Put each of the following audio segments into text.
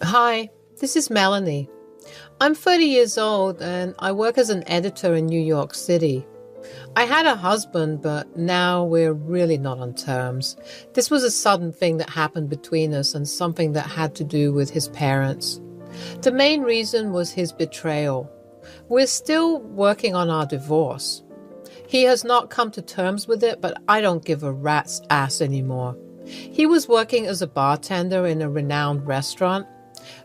Hi, this is Melanie. I'm 30 years old and I work as an editor in New York City. I had a husband, but now we're really not on terms. This was a sudden thing that happened between us and something that had to do with his parents. The main reason was his betrayal. We're still working on our divorce. He has not come to terms with it, but I don't give a rat's ass anymore. He was working as a bartender in a renowned restaurant.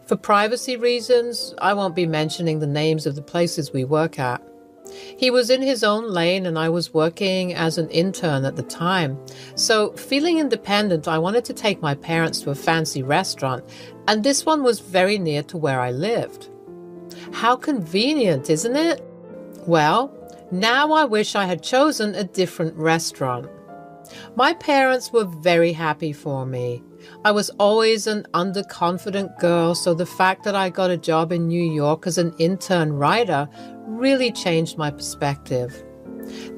For privacy reasons, I won't be mentioning the names of the places we work at. He was in his own lane and I was working as an intern at the time. So, feeling independent, I wanted to take my parents to a fancy restaurant, and this one was very near to where I lived. How convenient, isn't it? Well, now I wish I had chosen a different restaurant. My parents were very happy for me. I was always an underconfident girl, so the fact that I got a job in New York as an intern writer really changed my perspective.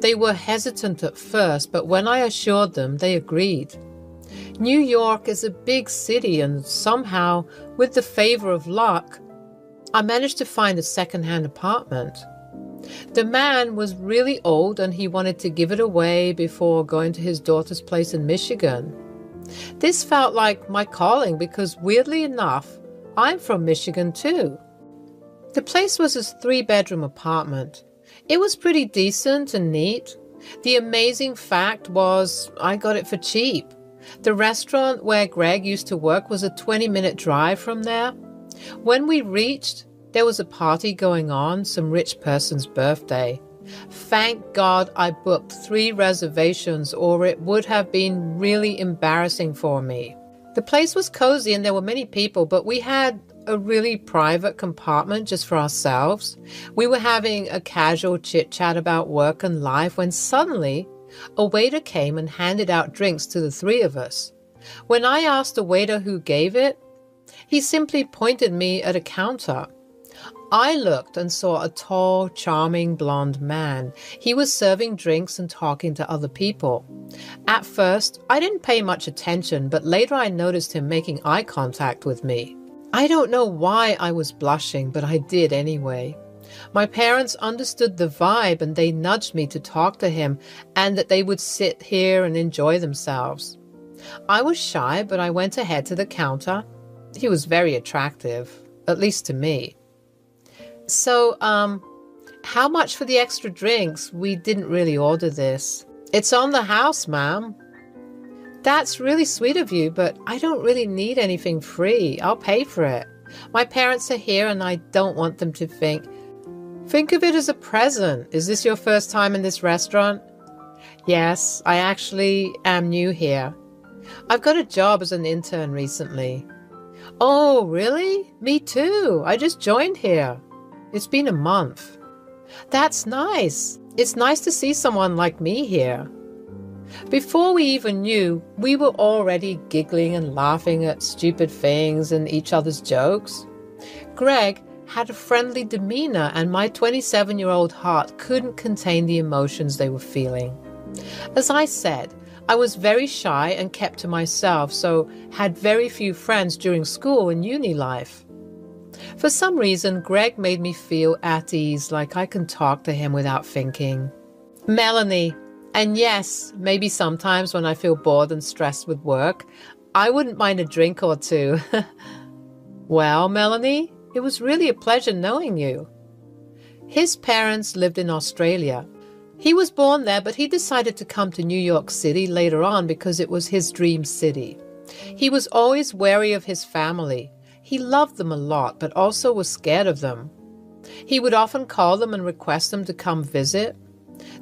They were hesitant at first, but when I assured them, they agreed. New York is a big city, and somehow, with the favor of luck, I managed to find a second-hand apartment. The man was really old and he wanted to give it away before going to his daughter's place in Michigan. This felt like my calling because, weirdly enough, I'm from Michigan too. The place was a three-bedroom apartment. It was pretty decent and neat. The amazing fact was I got it for cheap. The restaurant where Greg used to work was a 20-minute drive from there. When we reached, there was a party going on, some rich person's birthday. Thank God I booked 3 reservations or it would have been really embarrassing for me. The place was cozy and there were many people, but we had a really private compartment just for ourselves. We were having a casual chit-chat about work and life when suddenly a waiter came and handed out drinks to the 3 of us. When I asked the waiter who gave it, he simply pointed me at a counter. I looked and saw a tall, charming blonde man. He was serving drinks and talking to other people. At first, I didn't pay much attention, but later I noticed him making eye contact with me. I don't know why I was blushing, but I did anyway. My parents understood the vibe and they nudged me to talk to him and that they would sit here and enjoy themselves. I was shy, but I went ahead to the counter. He was very attractive, at least to me. So, how much for the extra drinks? We didn't really order this. It's on the house, ma'am. That's really sweet of you, but I don't really need anything free. I'll pay for it. My parents are here and I don't want them to think of it as a present. Is this your first time in this restaurant? Yes, I actually am new here. I've got a job as an intern recently. Oh, really? Me too. I just joined here. It's been a month. That's nice. It's nice to see someone like me here. Before we even knew, we were already giggling and laughing at stupid things and each other's jokes. Greg had a friendly demeanor and my 27-year-old heart couldn't contain the emotions they were feeling. As I said, I was very shy and kept to myself, so had very few friends during school and uni life. For some reason, Greg made me feel at ease, like I can talk to him without thinking. Melanie, and yes, maybe sometimes when I feel bored and stressed with work, I wouldn't mind a drink or two. Well, Melanie, it was really a pleasure knowing you. His parents lived in Australia. He was born there, but he decided to come to New York City later on because it was his dream city. He was always wary of his family. He loved them a lot, but also was scared of them. He would often call them and request them to come visit.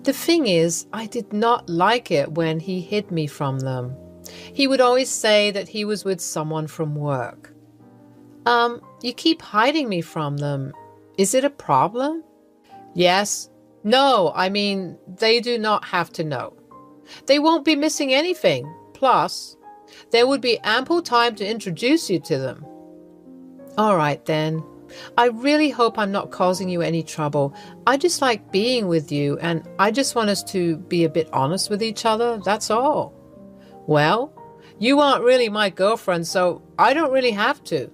The thing is, I did not like it when he hid me from them. He would always say that he was with someone from work. You keep hiding me from them. Is it a problem? Yes. No, I mean, they do not have to know. They won't be missing anything. Plus, there would be ample time to introduce you to them. All right, then. I really hope I'm not causing you any trouble. I just like being with you, and I just want us to be a bit honest with each other, that's all. Well, you aren't really my girlfriend, so I don't really have to.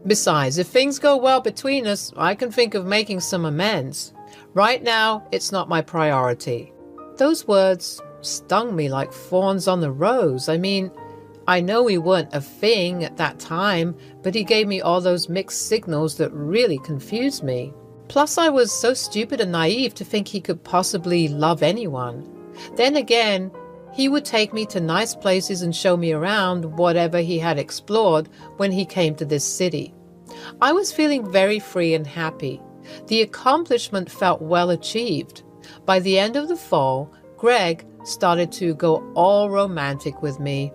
Besides, if things go well between us, I can think of making some amends. Right now, it's not my priority." Those words stung me like thorns on the rose. I mean, I know we weren't a thing at that time, but he gave me all those mixed signals that really confused me. Plus, I was so stupid and naive to think he could possibly love anyone. Then again, he would take me to nice places and show me around whatever he had explored when he came to this city. I was feeling very free and happy. The accomplishment felt well achieved. By the end of the fall, Greg started to go all romantic with me.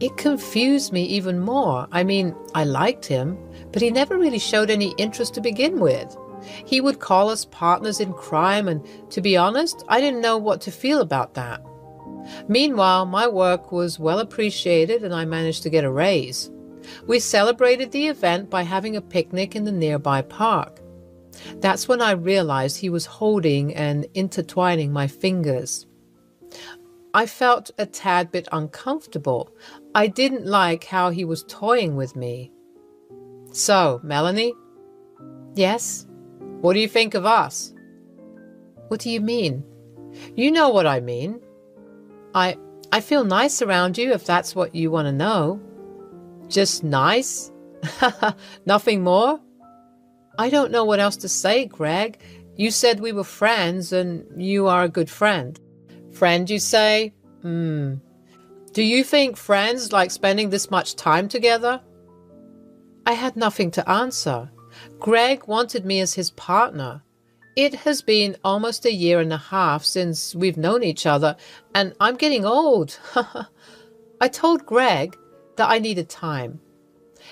It confused me even more. I mean, I liked him, but he never really showed any interest to begin with. He would call us partners in crime, and to be honest, I didn't know what to feel about that. Meanwhile, my work was well appreciated and I managed to get a raise. We celebrated the event by having a picnic in the nearby park. That's when I realized he was holding and intertwining my fingers. I felt a tad bit uncomfortable. I didn't like how he was toying with me. "So, Melanie?" "Yes?" "What do you think of us?" "What do you mean?" "You know what I mean. I feel nice around you, if that's what you want to know." "Just nice? Nothing more?" "I don't know what else to say, Greg. You said we were friends, and you are a good friend." "Friend, you say? Do you think friends like spending this much time together?" I had nothing to answer. Greg wanted me as his partner. It has been almost 1.5 years since we've known each other, and I'm getting old. I told Greg that I needed time.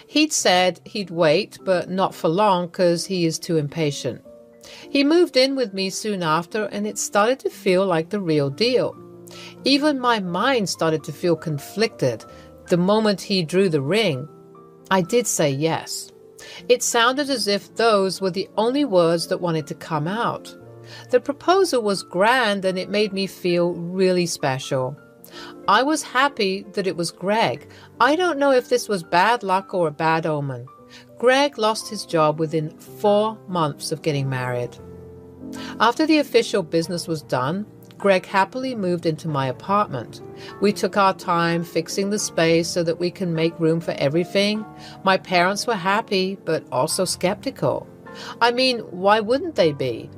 He'd said he'd wait, but not for long because he is too impatient. He moved in with me soon after, and it started to feel like the real deal. Even my mind started to feel conflicted the moment he drew the ring. I did say yes. It sounded as if those were the only words that wanted to come out. The proposal was grand and it made me feel really special. I was happy that it was Greg. I don't know if this was bad luck or a bad omen. Greg lost his job within 4 months of getting married. After the official business was done, Greg happily moved into my apartment. We took our time fixing the space so that we can make room for everything. My parents were happy, but also skeptical. I mean, why wouldn't they be?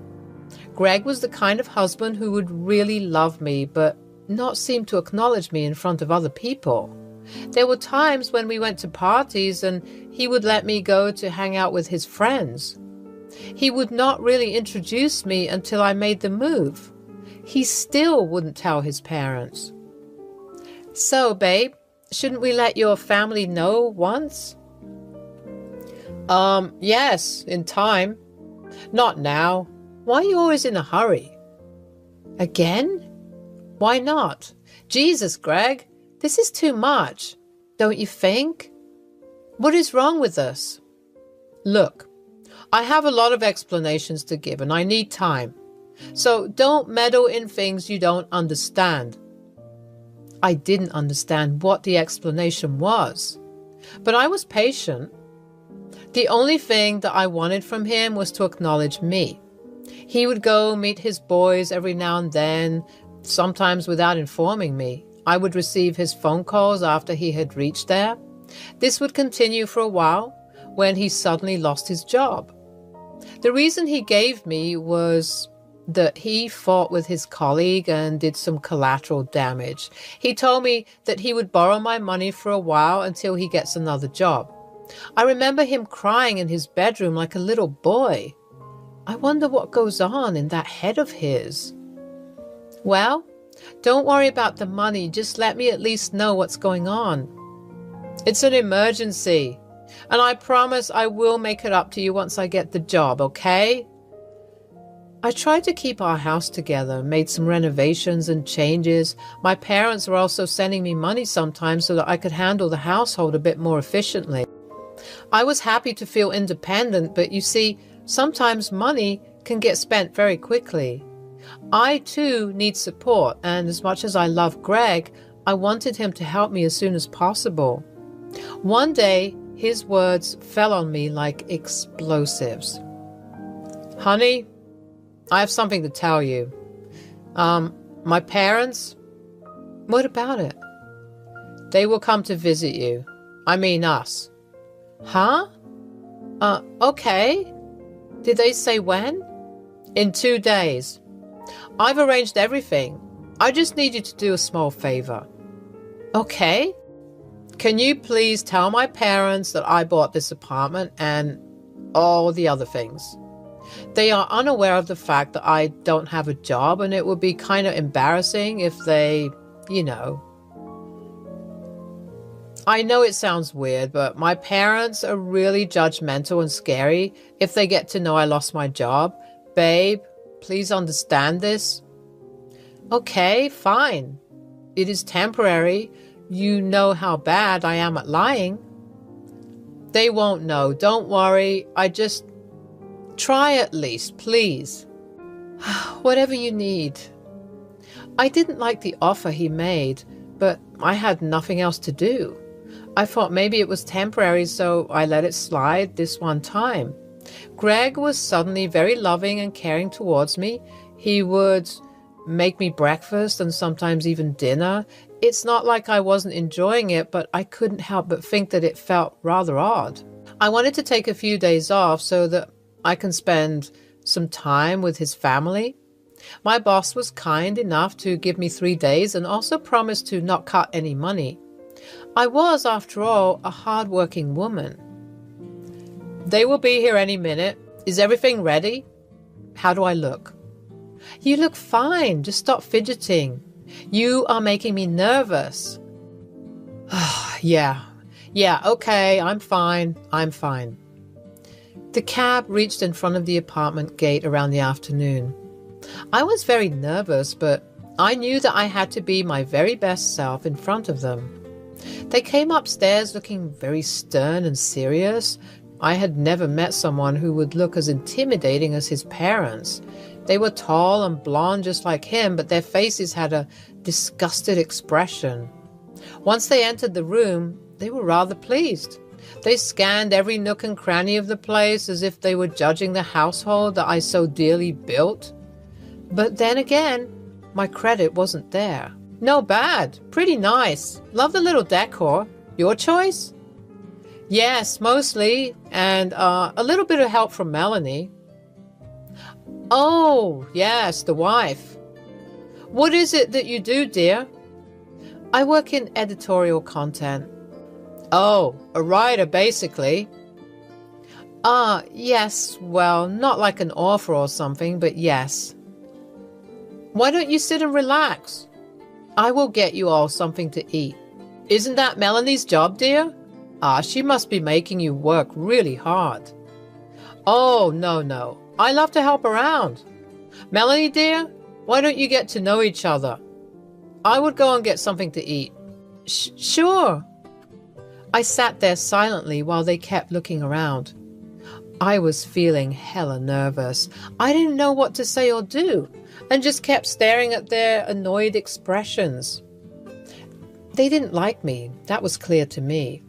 Greg was the kind of husband who would really love me, but not seem to acknowledge me in front of other people. There were times when we went to parties and he would let me go to hang out with his friends. He would not really introduce me until I made the move. He still wouldn't tell his parents. "So, babe, shouldn't we let your family know once?" Yes, in time. Not now. Why are you always in a hurry?" "Again? Why not? Jesus, Greg, this is too much, don't you think? What is wrong with us?" "Look, I have a lot of explanations to give and I need time. So don't meddle in things you don't understand." I didn't understand what the explanation was, but I was patient. The only thing that I wanted from him was to acknowledge me. He would go meet his boys every now and then, sometimes without informing me. I would receive his phone calls after he had reached there. This would continue for a while when he suddenly lost his job. The reason he gave me was that he fought with his colleague and did some collateral damage. He told me that he would borrow my money for a while until he gets another job. I remember him crying in his bedroom like a little boy. I wonder what goes on in that head of his. "Well, don't worry about the money. Just let me at least know what's going on." "It's an emergency, and I promise I will make it up to you once I get the job, okay?" I tried to keep our house together, made some renovations and changes. My parents were also sending me money sometimes so that I could handle the household a bit more efficiently. I was happy to feel independent, but you see, sometimes money can get spent very quickly. I too need support, and as much as I love Greg, I wanted him to help me as soon as possible. One day, His words fell on me like explosives. Honey, I have something to tell you. My parents, what about it? They will come to visit you. I mean us. Huh? Okay. Did they say when? In 2 days. I've arranged everything. I just need you to do a small favor. Okay. Can you please tell my parents that I bought this apartment and all the other things? They are unaware of the fact that I don't have a job, and it would be kind of embarrassing if they, I know it sounds weird, but my parents are really judgmental and scary if they get to know I lost my job. Babe, please understand this. Okay, fine. It is temporary. You know how bad I am at lying. They won't know. Don't worry. I just try at least, please. Whatever you need. I didn't like the offer he made, but I had nothing else to do. I thought maybe it was temporary, so I let it slide this one time. Greg was suddenly very loving and caring towards me. He would make me breakfast and sometimes even dinner. It's not like I wasn't enjoying it, but I couldn't help but think that it felt rather odd. I wanted to take a few days off so that I can spend some time with his family. My boss was kind enough to give me 3 days and also promised to not cut any money. I was, after all, a hard-working woman. They will be here any minute. Is everything ready? How do I look? You look fine. Just stop fidgeting. You are making me nervous. Yeah, okay, I'm fine. The cab reached in front of the apartment gate around the afternoon. I was very nervous, but I knew that I had to be my very best self in front of them. They came upstairs looking very stern and serious. I had never met someone who would look as intimidating as his parents. They were tall and blonde just like him, but their faces had a disgusted expression. Once they entered the room, they were rather pleased. They scanned every nook and cranny of the place as if they were judging the household that I so dearly built. But then again, my credit wasn't there. No bad. Pretty nice. Love the little decor. Your choice? Yes, mostly. And a little bit of help from Melanie. Oh, yes, the wife. What is it that you do, dear? I work in editorial content. Oh, a writer, basically. Yes. Well, not like an author or something, but yes. Why don't you sit and relax? I will get you all something to eat. Isn't that Melanie's job, dear? She must be making you work really hard. Oh, no. I love to help around. Melanie, dear, why don't you get to know each other? I would go and get something to eat. Sure. I sat there silently while they kept looking around. I was feeling hella nervous. I didn't know what to say or do, and just kept staring at their annoyed expressions. They didn't like me. That was clear to me.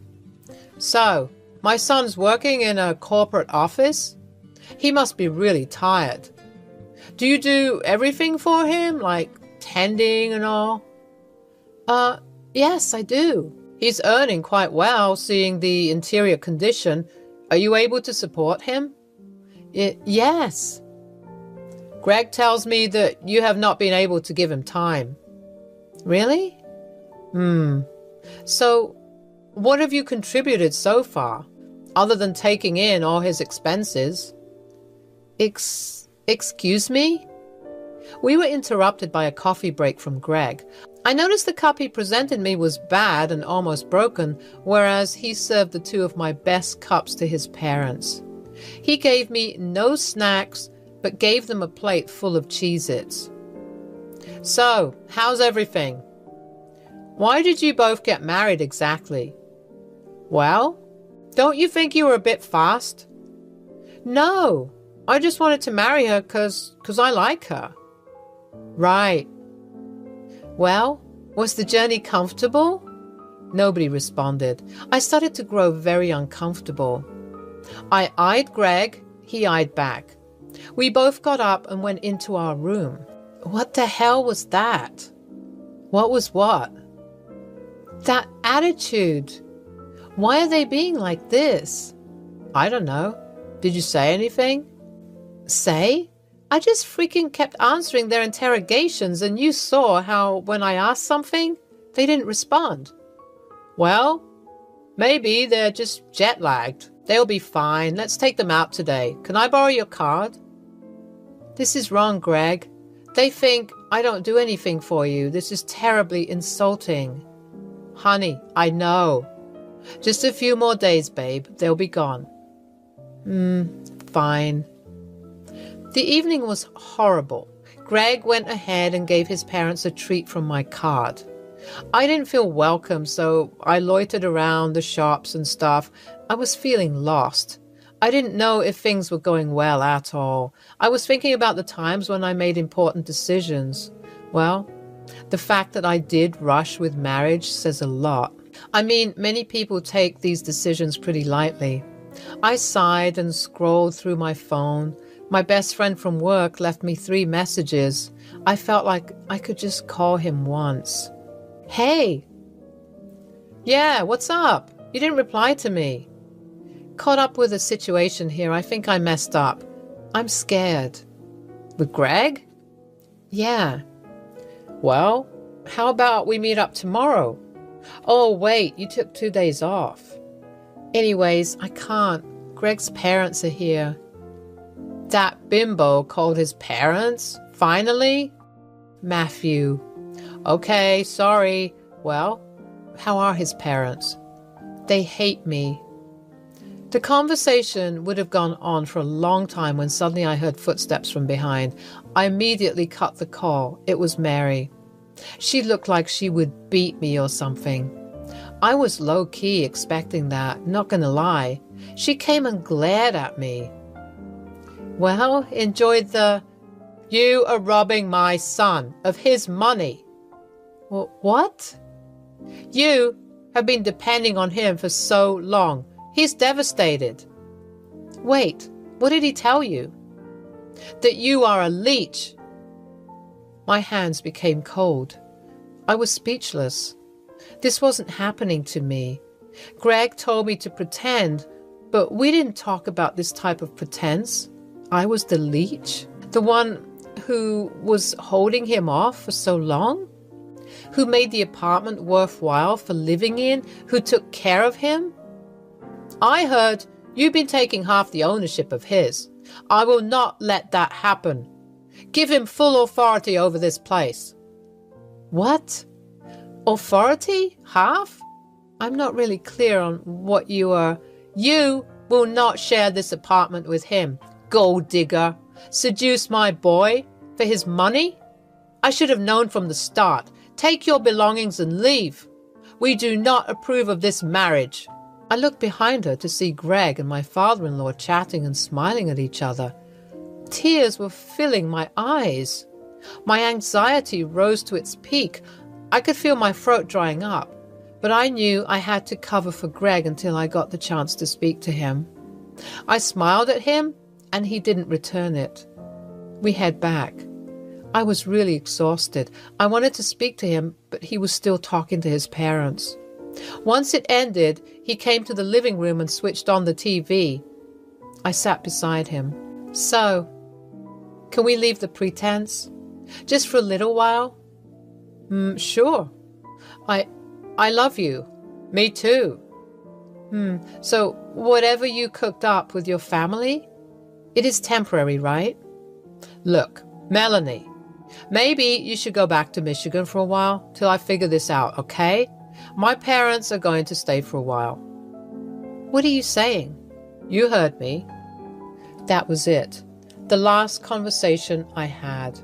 So, my son's working in a corporate office? He must be really tired. Do you do everything for him, like tending and all? Yes, I do. He's earning quite well, seeing the interior condition. Are you able to support him? Yes. Greg tells me that you have not been able to give him time. Really? So, what have you contributed so far, other than taking in all his expenses? Excuse me? We were interrupted by a coffee break from Greg. I noticed the cup he presented me was bad and almost broken, whereas he served the 2 of my best cups to his parents. He gave me no snacks, but gave them a plate full of Cheez-Its. So, how's everything? Why did you both get married exactly? Well, don't you think you were a bit fast? No, I just wanted to marry her because I like her. Right. Well, was the journey comfortable? Nobody responded. I started to grow very uncomfortable. I eyed Greg. He eyed back. We both got up and went into our room. What the hell was that? What was what? That attitude. Why are they being like this? I don't know. Did you say anything? Say? I just freaking kept answering their interrogations, and you saw how when I asked something, they didn't respond. Well, maybe they're just jet-lagged. They'll be fine. Let's take them out today. Can I borrow your card? This is wrong, Greg. They think I don't do anything for you. This is terribly insulting. Honey, I know. Just a few more days, babe. They'll be gone. Fine. The evening was horrible. Greg went ahead and gave his parents a treat from my card. I didn't feel welcome, so I loitered around the shops and stuff. I was feeling lost. I didn't know if things were going well at all. I was thinking about the times when I made important decisions. Well, the fact that I did rush with marriage says a lot. I mean, many people take these decisions pretty lightly. I sighed and scrolled through my phone. My best friend from work left me 3 messages. I felt like I could just call him once. Hey! Yeah, what's up? You didn't reply to me. Caught up with a situation here. I think I messed up. I'm scared. With Greg? Yeah. Well, how about we meet up tomorrow? Oh, wait, you took 2 days off. Anyways, I can't. Greg's parents are here. That bimbo called his parents? Finally? Matthew. Okay, sorry. Well, how are his parents? They hate me. The conversation would have gone on for a long time when suddenly I heard footsteps from behind. I immediately cut the call. It was Mary. She looked like she would beat me or something. I was low-key expecting that, not gonna lie. She came and glared at me. Well, enjoyed the... You are robbing my son of his money. What? You have been depending on him for so long. He's devastated. Wait, what did he tell you? That you are a leech. My hands became cold. I was speechless. This wasn't happening to me. Greg told me to pretend, but we didn't talk about this type of pretense. I was the leech? The one who was holding him off for so long? Who made the apartment worthwhile for living in? Who took care of him? I heard you've been taking half the ownership of his. I will not let that happen. Give him full authority over this place. What? Authority? Half? I'm not really clear on what you are. You will not share this apartment with him. Gold digger. Seduce my boy for his money? I should have known from the start. Take your belongings and leave. We do not approve of this marriage. I looked behind her to see Greg and my father-in-law chatting and smiling at each other. Tears were filling my eyes. My anxiety rose to its peak. I could feel my throat drying up, but I knew I had to cover for Greg until I got the chance to speak to him. I smiled at him, and he didn't return it. We head back. I was really exhausted. I wanted to speak to him, but he was still talking to his parents. Once it ended, he came to the living room and switched on the TV. I sat beside him. So, can we leave the pretense? Just for a little while? Sure. I love you. Me too. So, whatever you cooked up with your family, it is temporary, right? Look, Melanie, maybe you should go back to Michigan for a while till I figure this out, okay? My parents are going to stay for a while. What are you saying? You heard me. That was it. The last conversation I had.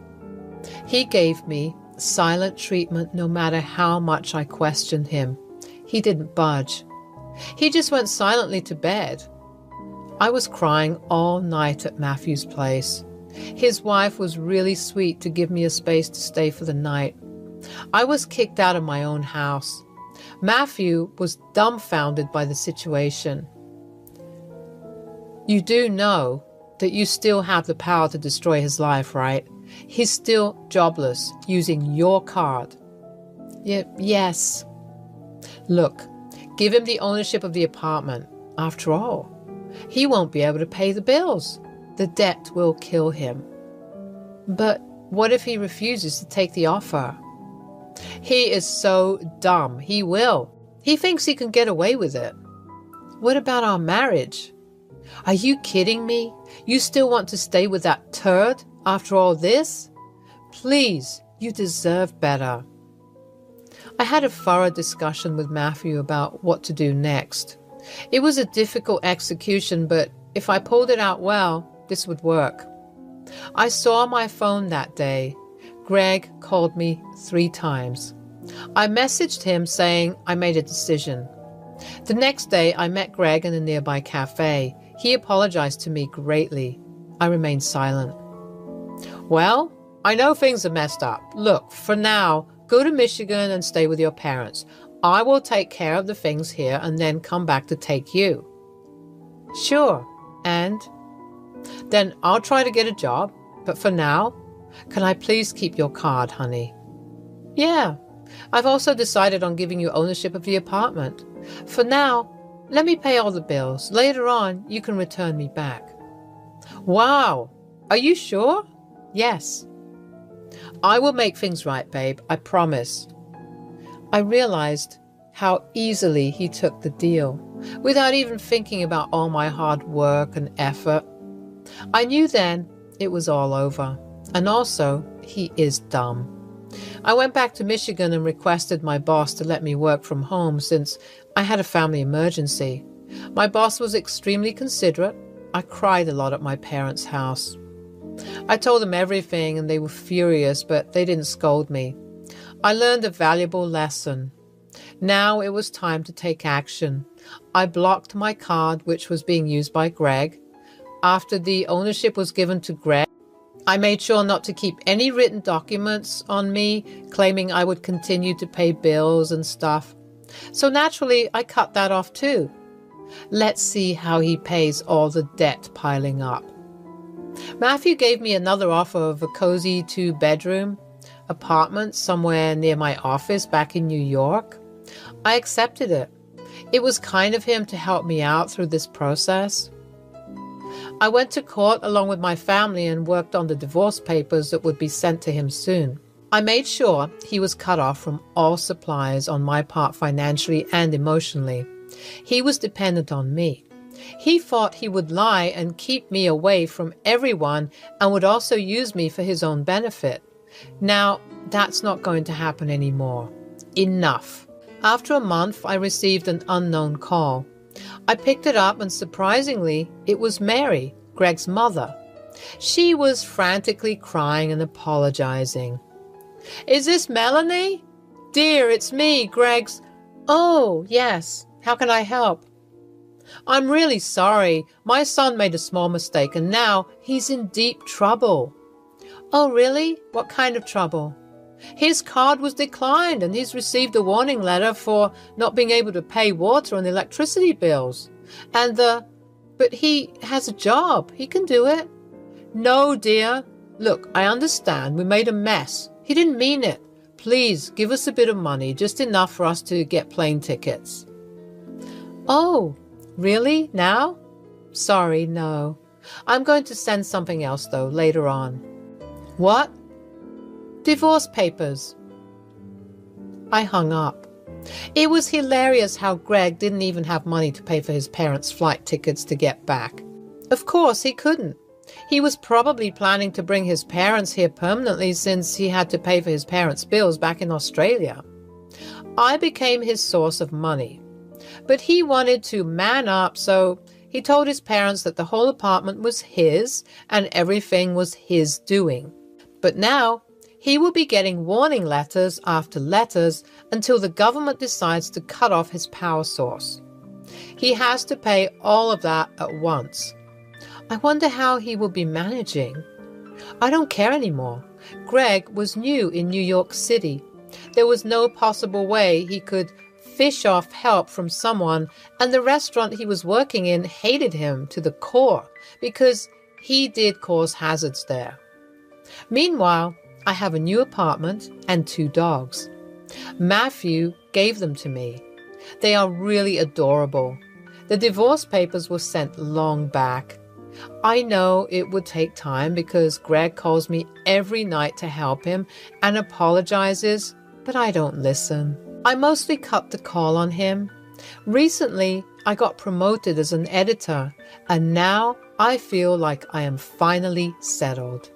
He gave me silent treatment no matter how much I questioned him. He didn't budge. He just went silently to bed. I was crying all night at Matthew's place. His wife was really sweet to give me a space to stay for the night. I was kicked out of my own house. Matthew was dumbfounded by the situation. You do know that you still have the power to destroy his life, right? He's still jobless, using your card. Yes. Look, give him the ownership of the apartment. After all, he won't be able to pay the bills. The debt will kill him. But what if he refuses to take the offer? He is so dumb. He will. He thinks he can get away with it. What about our marriage? Are you kidding me? You still want to stay with that turd after all this? Please, you deserve better. I had a thorough discussion with Matthew about what to do next. It was a difficult execution, but if I pulled it out well, this would work. I saw my phone that day. Greg called me 3 times. I messaged him saying I made a decision. The next day, I met Greg in a nearby cafe. He apologized to me greatly. I remained silent. Well, I know things are messed up. Look, for now, go to Michigan and stay with your parents. I will take care of the things here and then come back to take you. Sure. And? Then I'll try to get a job. But for now, can I please keep your card, honey? Yeah. I've also decided on giving you ownership of the apartment. For now, let me pay all the bills. Later on, you can return me back. Wow. Are you sure? Yes. I will make things right, babe. I promise. I realized how easily he took the deal, without even thinking about all my hard work and effort. I knew then it was all over. And also, he is dumb. I went back to Michigan and requested my boss to let me work from home since I had a family emergency. My boss was extremely considerate. I cried a lot at my parents' house. I told them everything and they were furious, but they didn't scold me. I learned a valuable lesson. Now it was time to take action. I blocked my card, which was being used by Greg. After the ownership was given to Greg, I made sure not to keep any written documents on me, claiming I would continue to pay bills and stuff. So naturally, I cut that off too. Let's see how he pays all the debt piling up. Matthew gave me another offer of a cozy 2-bedroom apartment somewhere near my office back in New York. I accepted it. It was kind of him to help me out through this process. I went to court along with my family and worked on the divorce papers that would be sent to him soon. I made sure he was cut off from all supplies on my part financially and emotionally. He was dependent on me. He thought he would lie and keep me away from everyone and would also use me for his own benefit. Now, that's not going to happen anymore. Enough. After a month, I received an unknown call. I picked it up and surprisingly, it was Mary, Greg's mother. She was frantically crying and apologizing. Is this Melanie? Dear, it's me, Greg's. Oh, yes. How can I help? I'm really sorry. My son made a small mistake and now he's in deep trouble. Oh, really? What kind of trouble? His card was declined and he's received a warning letter for not being able to pay water and electricity bills. But he has a job. He can do it. No, dear. Look, I understand. We made a mess. He didn't mean it. Please give us a bit of money, just enough for us to get plane tickets. Oh, really? Now? Sorry, no. I'm going to send something else, though, later on. What? Divorce papers. I hung up. It was hilarious how Greg didn't even have money to pay for his parents' flight tickets to get back. Of course, he couldn't. He was probably planning to bring his parents here permanently since he had to pay for his parents' bills back in Australia. I became his source of money. But he wanted to man up, so he told his parents that the whole apartment was his and everything was his doing. But now, he will be getting warning letters after letters until the government decides to cut off his power source. He has to pay all of that at once. I wonder how he will be managing. I don't care anymore. Greg was new in New York City. There was no possible way he could fish off help from someone, and the restaurant he was working in hated him to the core because he did cause hazards there. Meanwhile, I have a new apartment and 2 dogs. Matthew gave them to me. They are really adorable. The divorce papers were sent long back. I know it would take time because Greg calls me every night to help him and apologizes, but I don't listen. I mostly cut the call on him. Recently, I got promoted as an editor, and now I feel like I am finally settled.